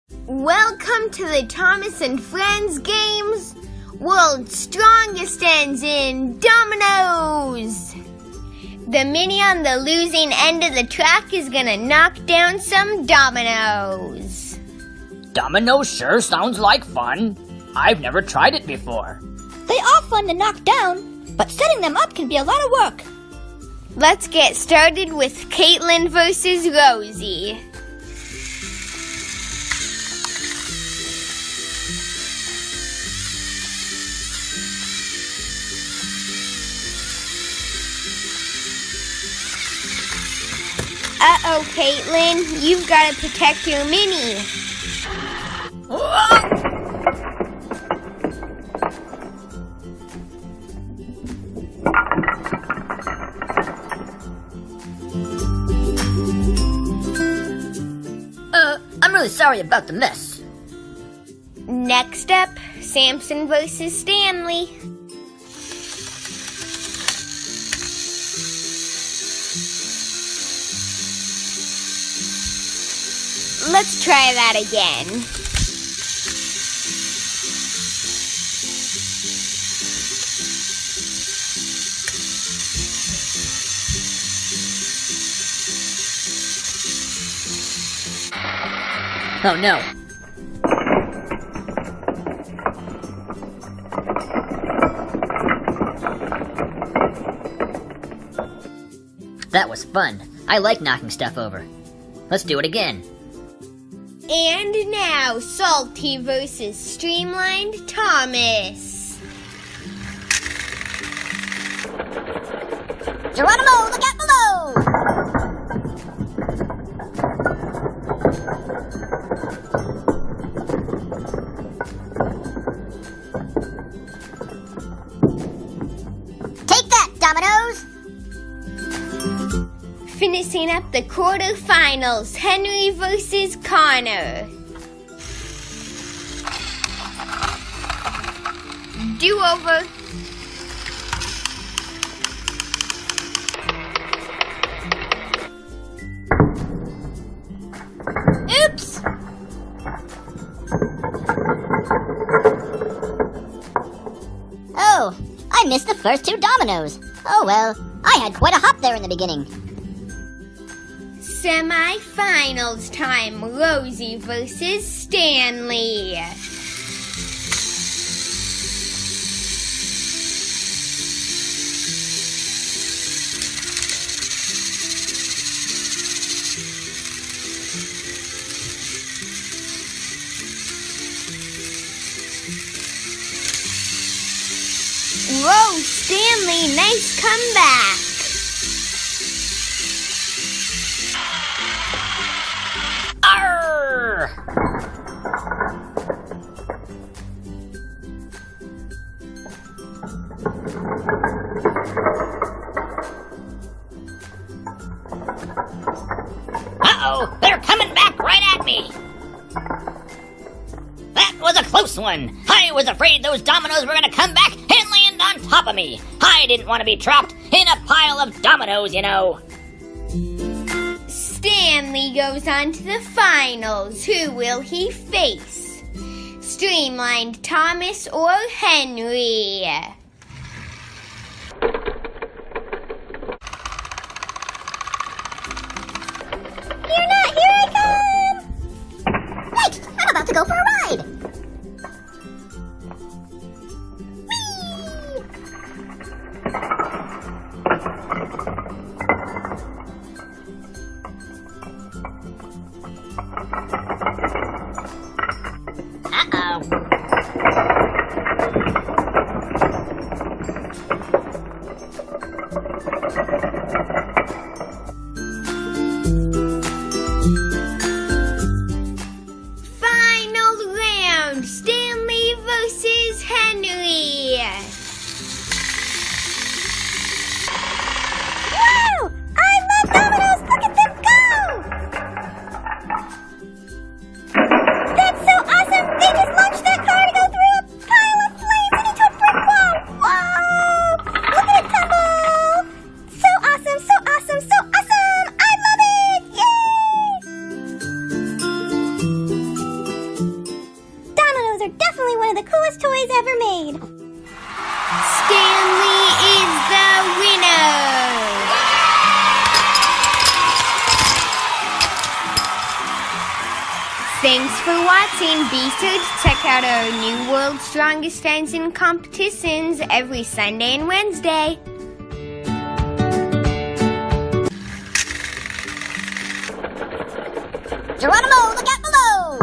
Welcome to the Thomas and Friends games. World's strongest ends in Dominoes. The mini on the losing end of the track is gonna knock down some dominoes. Dominoes sure sounds like fun. I've never tried it before. They are fun to knock down, but setting them up can be a lot of work. Let's get started with Caitlin versus Rosie. Uh-oh, Caitlin, you've got to protect your mini. I'm really sorry about the mess. Next up, Samson versus Stanley. Let's try that again. Oh no. That was fun. I like knocking stuff over. Let's do it again. And now, Salty versus Streamlined Thomas. Geronimo, look out below! Take that, Dominoes! Finishing up the quarterfinals, Henry versus Connor. Do-over. Oops! Oh, I missed the first two dominoes. Oh well, I had quite a hop there in the beginning. Semi-finals time, Rosie versus Stanley. Whoa, Stanley, nice comeback. Arr! Uh-oh, they're coming back right at me. That was a close one. I was afraid those dominoes were gonna come back and land on top of me. I didn't want to be trapped in a pile of dominoes, you know. Stanley goes on to the finals. Who will he face? Streamlined Thomas or Henry? Fear not, here I come! Wait, I'm about to go for a ride! Final round. the coolest toys ever made. Stanley is the winner! Thanks for watching. Be sure to check out our new World's Strongest Friends in competitions every Sunday and Wednesday. Geronimo, look out below!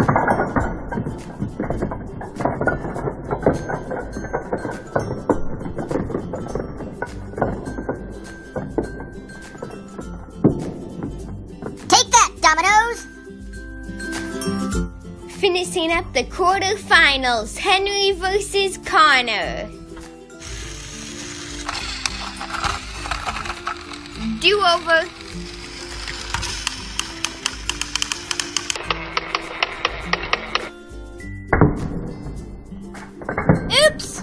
Take that, Dominoes! Finishing up the quarterfinals, Henry versus Connor. Do-over. Oops!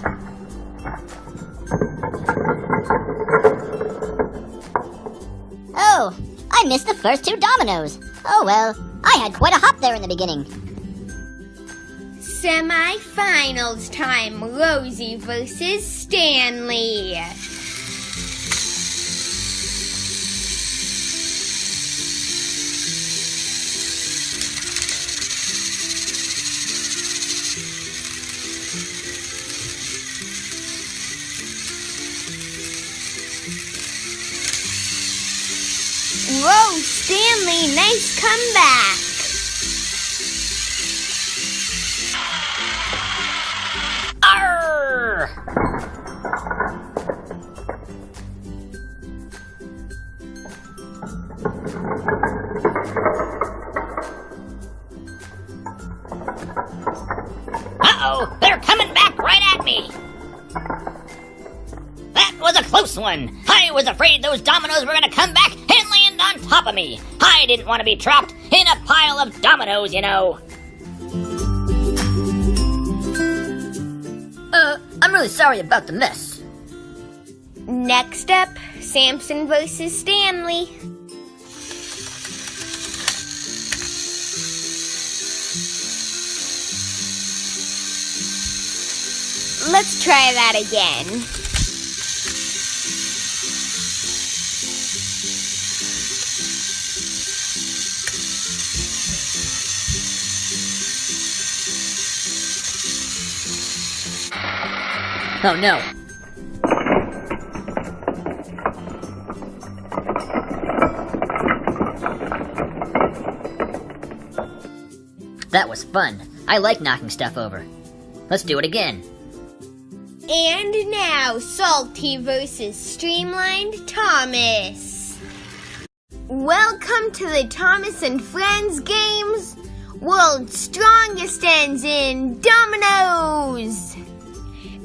Oh, I missed the first two dominoes. Oh well, I had quite a hop there in the beginning. Semi-finals time, Rosie versus Stanley. Whoa, Stanley, nice comeback. Arr! Uh-oh, they're coming back right at me. That was a close one. I was afraid those dominoes were going to come back and land on top of me. I didn't want to be trapped in a pile of dominoes, you know. I'm really sorry about the mess. Next up, Samson versus Stanley. Let's try that again. Oh no. That was fun. I like knocking stuff over. Let's do it again. And now, Salty versus Streamlined Thomas. Welcome to the Thomas and Friends Games. World's Strongest ends in Dominoes.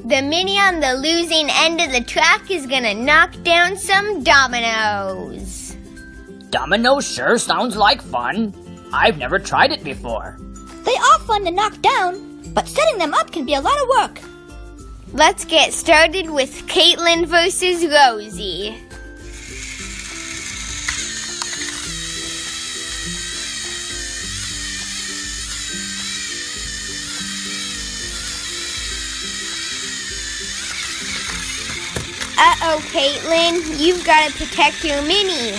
The mini on the losing end of the track is gonna knock down some dominoes. Dominoes sure sounds like fun. I've never tried it before. They are fun to knock down, but setting them up can be a lot of work. Let's get started with Caitlin versus Rosie. Uh-oh, Caitlin, you've got to protect your mini.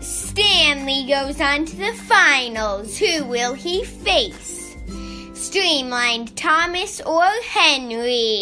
Stanley goes on to the finals. Who will he face? Streamlined Thomas or Henry?